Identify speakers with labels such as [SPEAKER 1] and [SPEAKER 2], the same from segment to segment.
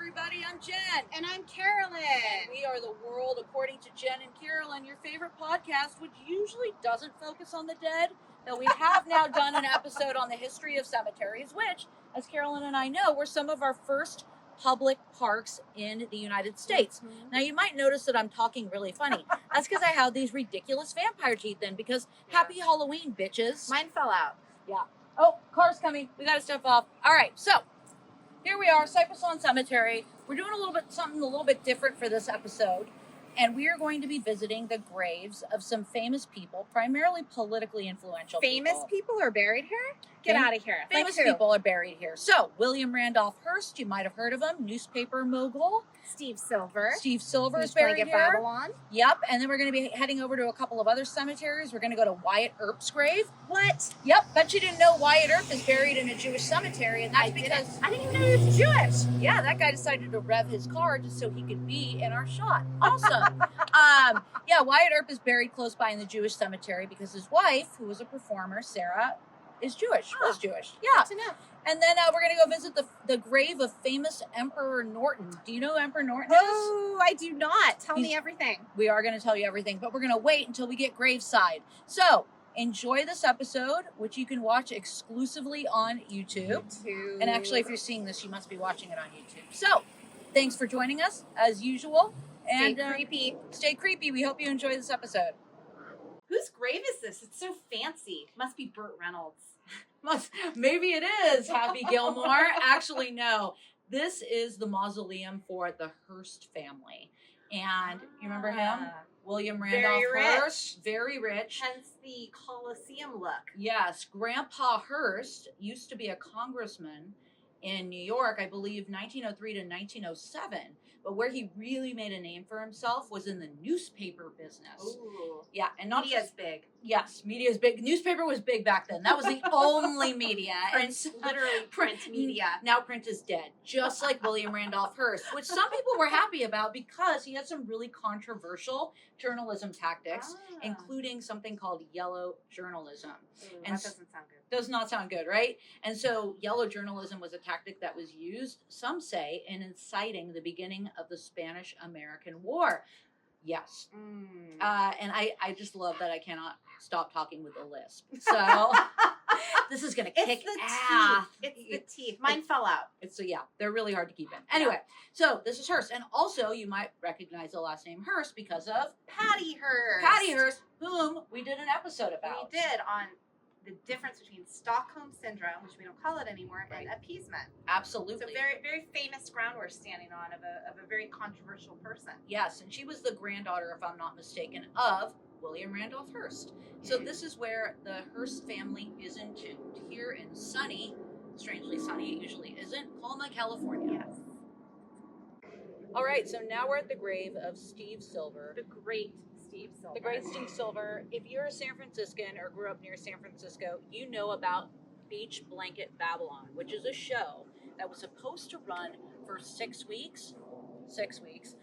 [SPEAKER 1] everybody. I'm Jen.
[SPEAKER 2] And I'm Carolyn.
[SPEAKER 1] And we are The World According to Jen and Carolyn, your favorite podcast, which usually doesn't focus on the dead. Though we have now done an episode on the history of cemeteries, which, as Carolyn and I know, were some of our first public parks in the United States.
[SPEAKER 2] Mm-hmm.
[SPEAKER 1] Now, you might notice that I'm talking really funny. That's because I have these ridiculous vampire teeth in, because happy Halloween, bitches.
[SPEAKER 2] Mine fell out.
[SPEAKER 1] Yeah. Oh, car's coming. We got to step off. All right, so here we are, Cypress Lawn Cemetery. We're doing something a little bit different for this episode, and we are going to be visiting the graves of some famous people, primarily politically influential
[SPEAKER 2] Famous people are buried here? Get out of here.
[SPEAKER 1] Famous people are buried here. So, William Randolph Hearst, you might have heard of him, newspaper mogul.
[SPEAKER 2] Steve Silver.
[SPEAKER 1] Steve Silver is buried here.
[SPEAKER 2] Babylon.
[SPEAKER 1] Yep, and then we're going to be heading over to a couple of other cemeteries. We're going to go to Wyatt Earp's grave.
[SPEAKER 2] What?
[SPEAKER 1] Yep, bet you didn't know Wyatt Earp is buried in a Jewish cemetery, and that's because
[SPEAKER 2] I didn't even know he was Jewish.
[SPEAKER 1] Yeah, that guy decided to rev his car just so he could be in our shot. Awesome. Yeah, Wyatt Earp is buried close by in the Jewish cemetery because his wife, who was a performer, Sarah, is Jewish. Was Jewish. Yeah.
[SPEAKER 2] Good to know.
[SPEAKER 1] And then we're going to go visit the grave of famous Emperor Norton. Do you know who Emperor Norton is?
[SPEAKER 2] Oh, I do not. Tell me everything.
[SPEAKER 1] We are going to tell you everything, but we're going to wait until we get graveside. So, enjoy this episode, which you can watch exclusively on YouTube. And actually, if you're seeing this, you must be watching it on YouTube. So, thanks for joining us, as usual. And
[SPEAKER 2] Stay creepy.
[SPEAKER 1] Stay creepy. We hope you enjoy this episode.
[SPEAKER 2] Whose grave is this? It's so fancy. Must be Burt Reynolds.
[SPEAKER 1] Maybe it is Happy Gilmore. Actually, no. This is the mausoleum for the Hearst family. And you remember him? William Randolph Hearst. Very rich.
[SPEAKER 2] Hence the Colosseum look.
[SPEAKER 1] Yes. Grandpa Hearst used to be a congressman in New York, I believe, 1903 to 1907. But where he really made a name for himself was in the newspaper business.
[SPEAKER 2] Ooh.
[SPEAKER 1] Yeah, and not
[SPEAKER 2] media's big.
[SPEAKER 1] Yes, media's big. Newspaper was big back then. That was the only media.
[SPEAKER 2] Print, literally print media.
[SPEAKER 1] Now print is dead, just like William Randolph Hearst, which some people were happy about because he had some really controversial journalism tactics, including something called yellow journalism.
[SPEAKER 2] And that doesn't sound good.
[SPEAKER 1] Does not sound good, right? And so yellow journalism was a tactic that was used, some say, in inciting the beginning of the Spanish-American War. Yes. And I just love that I cannot stop talking with a lisp. So this is going to kick ass.
[SPEAKER 2] It's the teeth. Mine fell out.
[SPEAKER 1] Yeah, they're really hard to keep in. Anyway, so this is Hearst. And also you might recognize the last name Hearst because of
[SPEAKER 2] Patty Hearst.
[SPEAKER 1] Patty Hearst, whom we did an episode about.
[SPEAKER 2] We did on the difference between Stockholm Syndrome, which we don't call it anymore, and appeasement.
[SPEAKER 1] Absolutely.
[SPEAKER 2] It's a very, very famous ground we're standing on of a very controversial person.
[SPEAKER 1] Yes, and she was the granddaughter, if I'm not mistaken, of William Randolph Hearst. So this is where the Hearst family is entombed, here in sunny, strangely sunny, it usually isn't, Colma, California.
[SPEAKER 2] Yes.
[SPEAKER 1] All right, so now we're at the grave of Steve Silver.
[SPEAKER 2] The great Steve Silver.
[SPEAKER 1] The great Steve Silver. If you're a San Franciscan or grew up near San Francisco, you know about Beach Blanket Babylon, which is a show that was supposed to run for 6 weeks. 6 weeks.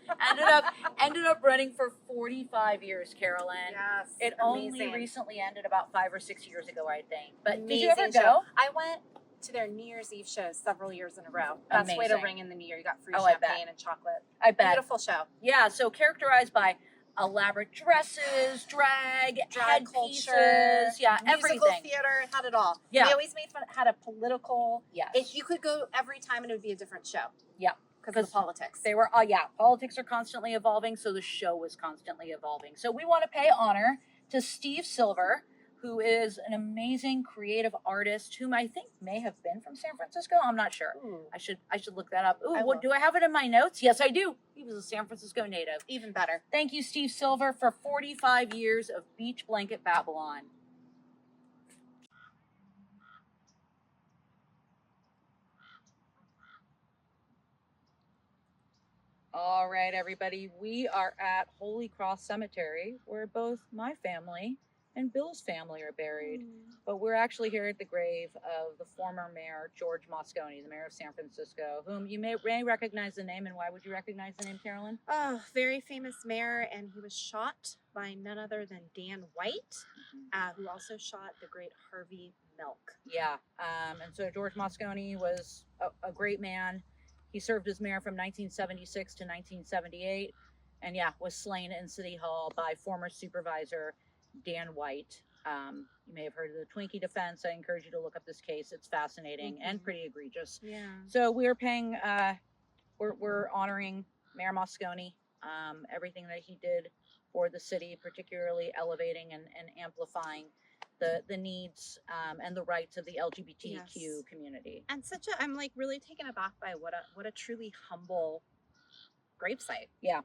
[SPEAKER 1] Ended up running for 45 years, Carolyn.
[SPEAKER 2] Yes.
[SPEAKER 1] It only recently ended about 5 or 6 years ago, I think. But
[SPEAKER 2] amazing
[SPEAKER 1] did you ever go?
[SPEAKER 2] Show. I went to their New Year's Eve shows several years in a row. Best way to ring in the new year. You got free champagne and chocolate.
[SPEAKER 1] I bet.
[SPEAKER 2] Beautiful show.
[SPEAKER 1] Yeah, so characterized by elaborate dresses, drag
[SPEAKER 2] culture,
[SPEAKER 1] yeah,
[SPEAKER 2] musical
[SPEAKER 1] everything.
[SPEAKER 2] Theater, had it all.
[SPEAKER 1] Yeah.
[SPEAKER 2] They always made fun, had a political,
[SPEAKER 1] yes.
[SPEAKER 2] You could go every time and it would be a different show.
[SPEAKER 1] Yeah.
[SPEAKER 2] Because of the politics.
[SPEAKER 1] They were, politics are constantly evolving, so the show was constantly evolving. So we want to pay honor to Steve Silver, who is an amazing creative artist, whom I think may have been from San Francisco. I'm not sure.
[SPEAKER 2] Ooh.
[SPEAKER 1] I should look that up. Ooh, do I have it in my notes? Yes, I do. He was a San Francisco native.
[SPEAKER 2] Even better.
[SPEAKER 1] Thank you, Steve Silver, for 45 years of Beach Blanket Babylon. All right, everybody. We are at Holy Cross Cemetery, where both my family and Bill's family are buried. But we're actually here at the grave of the former mayor, George Moscone, the mayor of San Francisco, whom you may recognize the name. And why would you recognize the name, Carolyn?
[SPEAKER 2] Oh, very famous mayor, and he was shot by none other than Dan White, who also shot the great Harvey Milk.
[SPEAKER 1] Yeah, and so George Moscone was a great man. He served as mayor from 1976 to 1978, and yeah, was slain in City Hall by former supervisor Dan White. You may have heard of the Twinkie defense. I encourage you to look up this case. It's fascinating and pretty egregious.
[SPEAKER 2] Yeah.
[SPEAKER 1] So we are paying, we're honoring Mayor Moscone, everything that he did for the city, particularly elevating and amplifying the needs and the rights of the LGBTQ community.
[SPEAKER 2] And I'm like really taken aback by what a truly humble gravesite.
[SPEAKER 1] Yeah.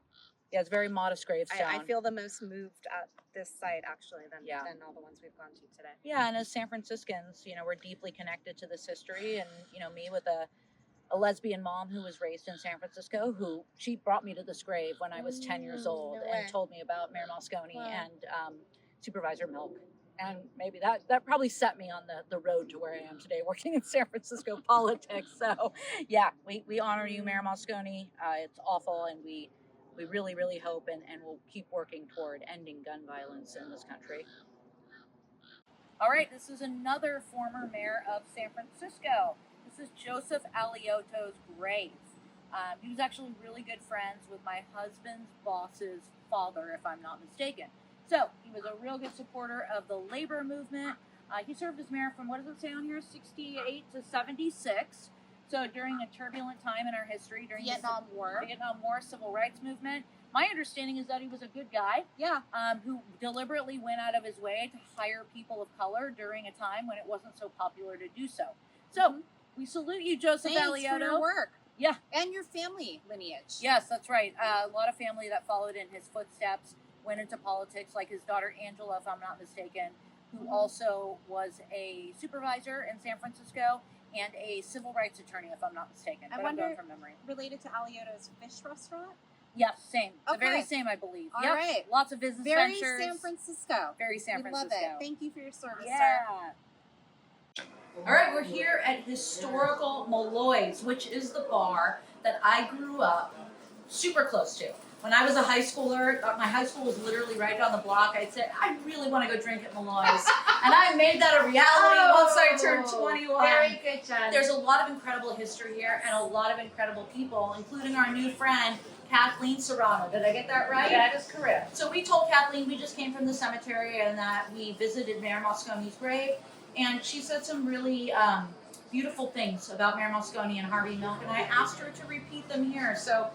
[SPEAKER 1] Yeah, it's very modest gravestone.
[SPEAKER 2] I feel the most moved at this site actually than all the ones we've gone to today.
[SPEAKER 1] Yeah, and as San Franciscans, we're deeply connected to this history, and me with a lesbian mom who was raised in San Francisco, who she brought me to this grave when I was 10 years old and told me about Mayor Moscone and Supervisor Milk. And maybe that probably set me on the road to where I am today, working in San Francisco politics. So yeah, we honor you, Mayor Moscone. It's awful, and we really, really hope and we'll keep working toward ending gun violence in this country. All right, this is another former mayor of San Francisco. This is Joseph Alioto's grave. He was actually really good friends with my husband's boss's father, if I'm not mistaken. So he was a real good supporter of the labor movement. He served as mayor from, what does it say on here, 68 to 76. So during a turbulent time in our history, during the Vietnam War, Civil Rights Movement. My understanding is that he was a good guy.
[SPEAKER 2] Yeah.
[SPEAKER 1] Who deliberately went out of his way to hire people of color during a time when it wasn't so popular to do so. So we salute you, Joseph Alioto.
[SPEAKER 2] Thanks for your work.
[SPEAKER 1] Yeah.
[SPEAKER 2] And your family lineage.
[SPEAKER 1] Yes, that's right. A lot of family that followed in his footsteps went into politics, like his daughter Angela, if I'm not mistaken, who also was a supervisor in San Francisco and a civil rights attorney, if I'm not mistaken.
[SPEAKER 2] I wonder, from memory, related to Alioto's fish restaurant?
[SPEAKER 1] Yes, same.
[SPEAKER 2] Okay.
[SPEAKER 1] The very same, I believe.
[SPEAKER 2] All right.
[SPEAKER 1] Lots of business
[SPEAKER 2] very
[SPEAKER 1] ventures.
[SPEAKER 2] San Francisco.
[SPEAKER 1] Very San Francisco.
[SPEAKER 2] Love it. Thank you for your service,
[SPEAKER 1] sir. All right, we're here at historical Molloy's, which is the bar that I grew up super close to. When I was a high schooler, my high school was literally right down the block. I said, I really want to go drink at Molloy's. And I made that a reality once I turned 21.
[SPEAKER 2] Very good, Jen.
[SPEAKER 1] There's a lot of incredible history here and a lot of incredible people, including our new friend, Kathleen Serrano. Did I get that right?
[SPEAKER 3] That is correct.
[SPEAKER 1] So we told Kathleen we just came from the cemetery and that we visited Mayor Moscone's grave. And she said some really beautiful things about Mayor Moscone and Harvey Milk. And I asked her to repeat them here. So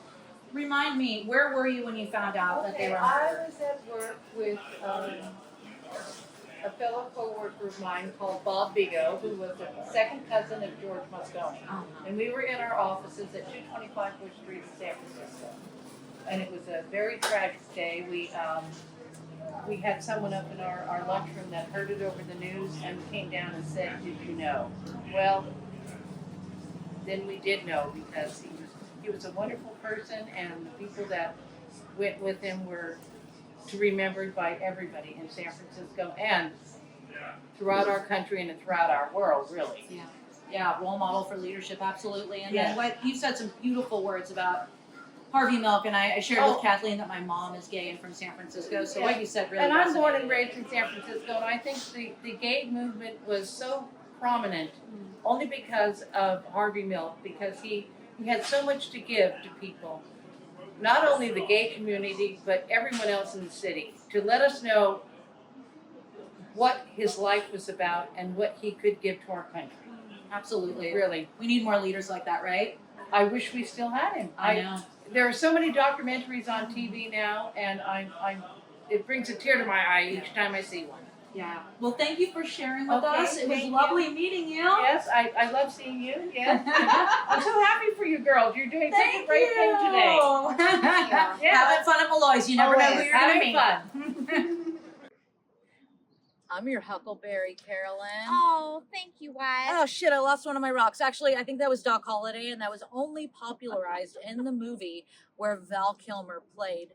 [SPEAKER 1] remind me, where were you when you found out that they were murdered?
[SPEAKER 3] I was at work with a fellow co-worker of mine called Bob Bigo, who was a second cousin of George Moscone. And we were in our offices at 225 Bush Street in San Francisco. And it was a very tragic day. We had someone up in our lunchroom that heard it over the news and came down and said, "Did you know?" Well, then we did know, because he was a wonderful person, and the people that went with him were remembered by everybody in San Francisco and throughout our country and throughout our world, really.
[SPEAKER 1] Yeah, role model for leadership, absolutely. And then what you said some beautiful words about Harvey Milk, and I shared with Kathleen that my mom is gay and from San Francisco, so what you said really
[SPEAKER 3] And I'm
[SPEAKER 1] resonated.
[SPEAKER 3] born and raised in San Francisco, and I think the gay movement was so prominent only because of Harvey Milk, because he had so much to give to people, not only the gay community, but everyone else in the city, to let us know what his life was about and what he could give to our country.
[SPEAKER 1] Absolutely.
[SPEAKER 3] Really.
[SPEAKER 1] We need more leaders like that, right?
[SPEAKER 3] I wish we still had him.
[SPEAKER 1] I know.
[SPEAKER 3] There are so many documentaries on TV now, and it brings a tear to my eye each time I see one.
[SPEAKER 1] Yeah. Well, thank you for sharing with
[SPEAKER 3] Okay,
[SPEAKER 1] us. It was
[SPEAKER 3] thank
[SPEAKER 1] lovely meeting you.
[SPEAKER 3] Yes, I love seeing you. Yes. I'm so happy for you girls. You're doing such a great thing today.
[SPEAKER 1] Yeah. Having fun at Molloy's. You never know who you're going to meet.
[SPEAKER 3] Fun.
[SPEAKER 1] I'm your Huckleberry, Carolyn.
[SPEAKER 2] Oh, thank you, Wyatt.
[SPEAKER 1] Oh shit, I lost one of my rocks. Actually, I think that was Doc Holliday, and that was only popularized in the movie where Val Kilmer played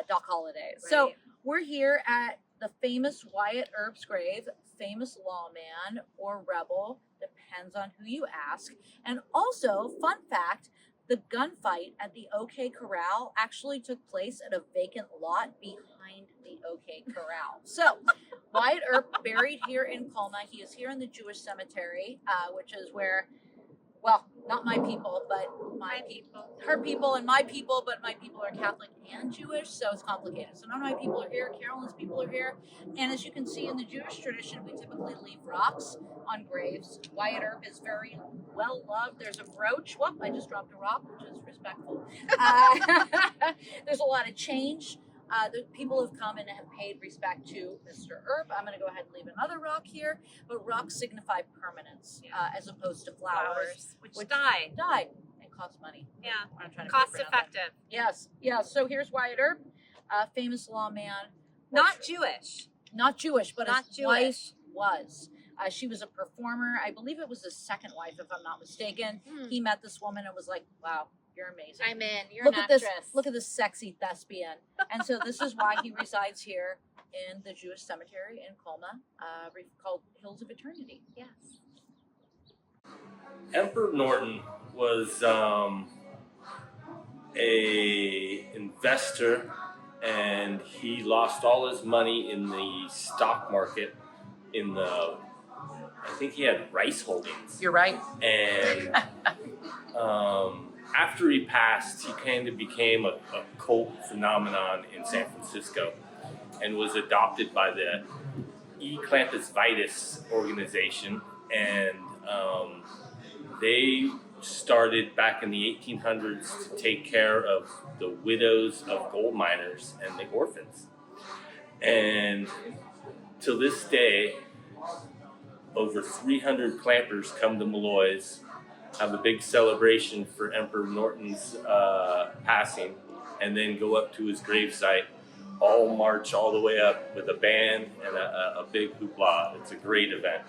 [SPEAKER 1] Doc Holliday. Right. So we're here at the famous Wyatt Earp's grave, famous lawman or rebel, depends on who you ask. And also, fun fact, the gunfight at the OK Corral actually took place at a vacant lot behind the OK Corral. So, Wyatt Earp, buried here in Colma. He is here in the Jewish cemetery, which is where well, not my people, but my people. Her people and my people, but my people are Catholic and Jewish, so it's complicated. So none of my people are here. Carolyn's people are here. And as you can see in the Jewish tradition, we typically leave rocks on graves. Wyatt Earp is very well loved. There's a brooch. Whoop, I just dropped a rock, which is respectful. There's a lot of change. The people have come and have paid respect to Mr. Earp. I'm going to go ahead and leave another rock here, but rocks signify permanence as opposed to flowers,
[SPEAKER 2] Which die.
[SPEAKER 1] And cost money.
[SPEAKER 2] Yeah.
[SPEAKER 1] I'm trying to
[SPEAKER 2] Cost
[SPEAKER 1] figure it out
[SPEAKER 2] effective.
[SPEAKER 1] Yes. So here's Wyatt Earp, famous lawman.
[SPEAKER 2] Not Jewish.
[SPEAKER 1] Not Jewish, but
[SPEAKER 2] Not
[SPEAKER 1] his
[SPEAKER 2] Jewish.
[SPEAKER 1] wife was. She was a performer. I believe it was his second wife, if I'm not mistaken. He met this woman and was like, wow, you're amazing.
[SPEAKER 2] I'm in. You're
[SPEAKER 1] Look
[SPEAKER 2] an
[SPEAKER 1] at this.
[SPEAKER 2] actress.
[SPEAKER 1] Look at this sexy thespian. And so this is why he resides here in the Jewish cemetery in Colma, called Hills of Eternity.
[SPEAKER 2] Yes.
[SPEAKER 4] Emperor Norton was a investor, and he lost all his money in the stock market. I think he had rice holdings.
[SPEAKER 1] You're right.
[SPEAKER 4] And after he passed, he kind of became a cult phenomenon in San Francisco, and was adopted by the E. Clampus Vitus organization, and they started back in the 1800s to take care of the widows of gold miners and the orphans. And to this day, over 300 clampers come to Malloy's, have a big celebration for Emperor Norton's passing, and then go up to his gravesite, all march all the way up with a band and a big hoopla. It's a great event.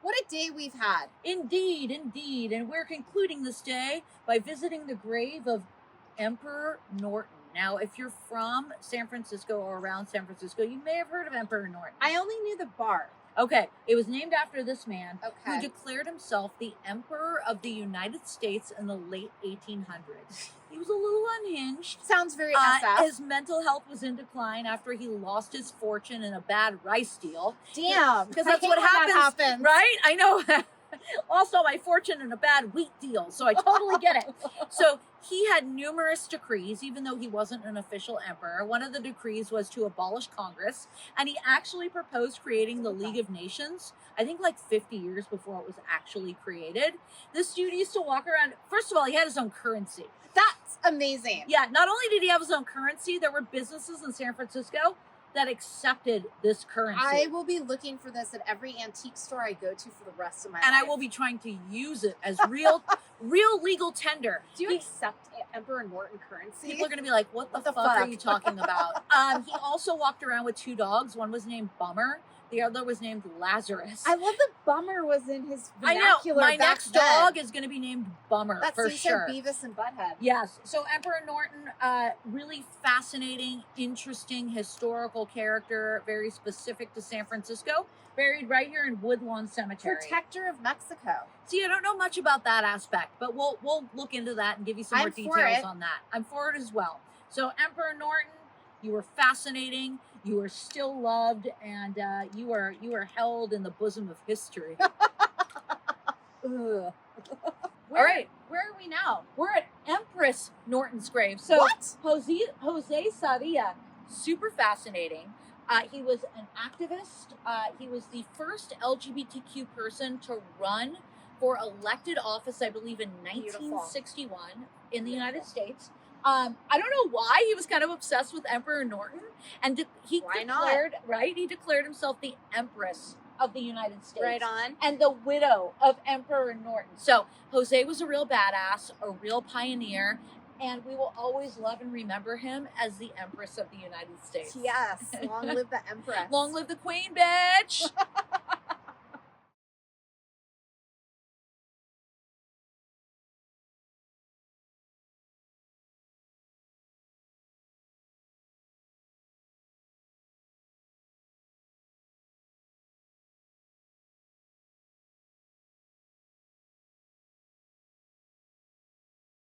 [SPEAKER 2] What a day we've had.
[SPEAKER 1] Indeed. And we're concluding this day by visiting the grave of Emperor Norton. Now, if you're from San Francisco or around San Francisco, you may have heard of Emperor Norton.
[SPEAKER 2] I only knew the bar.
[SPEAKER 1] Okay, it was named after this man who
[SPEAKER 2] Okay.
[SPEAKER 1] declared himself the Emperor of the United States in the late 1800s. He was a little unhinged.
[SPEAKER 2] Sounds very SF.
[SPEAKER 1] His mental health was in decline after he lost his fortune in a bad rice deal.
[SPEAKER 2] Damn.
[SPEAKER 1] Because
[SPEAKER 2] I
[SPEAKER 1] that's
[SPEAKER 2] hate
[SPEAKER 1] what
[SPEAKER 2] when that
[SPEAKER 1] happens, right? I know. Lost all my fortune in a bad wheat deal, so I totally get it. So he had numerous decrees, even though he wasn't an official emperor. One of the decrees was to abolish Congress, and he actually proposed creating the League of Nations, I think like 50 years before it was actually created. This dude used to walk around, first of all, he had his own currency.
[SPEAKER 2] That's amazing.
[SPEAKER 1] Yeah, not only did he have his own currency, there were businesses in San Francisco that accepted this currency.
[SPEAKER 2] I will be looking for this at every antique store I go to for the rest of my life.
[SPEAKER 1] And I will be trying to use it as real legal tender.
[SPEAKER 2] Do you accept Emperor Norton currency?
[SPEAKER 1] People are going to be like, what the fuck are you talking about? He also walked around with two dogs. One was named Bummer. The other was named Lazarus.
[SPEAKER 2] I love that Bummer was in his
[SPEAKER 1] I know.
[SPEAKER 2] vernacular.
[SPEAKER 1] My
[SPEAKER 2] back
[SPEAKER 1] next
[SPEAKER 2] then.
[SPEAKER 1] dog is going to be named Bummer
[SPEAKER 2] That's
[SPEAKER 1] for
[SPEAKER 2] so
[SPEAKER 1] sure.
[SPEAKER 2] Beavis and Butthead.
[SPEAKER 1] Yes. So Emperor Norton, really fascinating, interesting historical character, very specific to San Francisco. Buried right here in Woodlawn Cemetery.
[SPEAKER 2] Protector of Mexico.
[SPEAKER 1] See, I don't know much about that aspect, but we'll look into that and give you some more
[SPEAKER 2] I'm for
[SPEAKER 1] details
[SPEAKER 2] it.
[SPEAKER 1] on that. I'm for it as well. So Emperor Norton, you were fascinating. You are still loved, and you are held in the bosom of history. Ugh. All right,
[SPEAKER 2] Where are we now?
[SPEAKER 1] we're at Empress Norton's grave. So
[SPEAKER 2] What?
[SPEAKER 1] Jose Sarria, super fascinating. He was an activist. He was the first LGBTQ person to run for elected office, I believe, in 1961 in the United States. I don't know why he was kind of obsessed with Emperor Norton, and
[SPEAKER 2] Why not?
[SPEAKER 1] he declared himself the Empress of the United States.
[SPEAKER 2] Right on.
[SPEAKER 1] And the widow of Emperor Norton. So Jose was a real badass, a real pioneer, and we will always love and remember him as the Empress of the United States.
[SPEAKER 2] Yes. Long live the Empress.
[SPEAKER 1] Long live the Queen, bitch!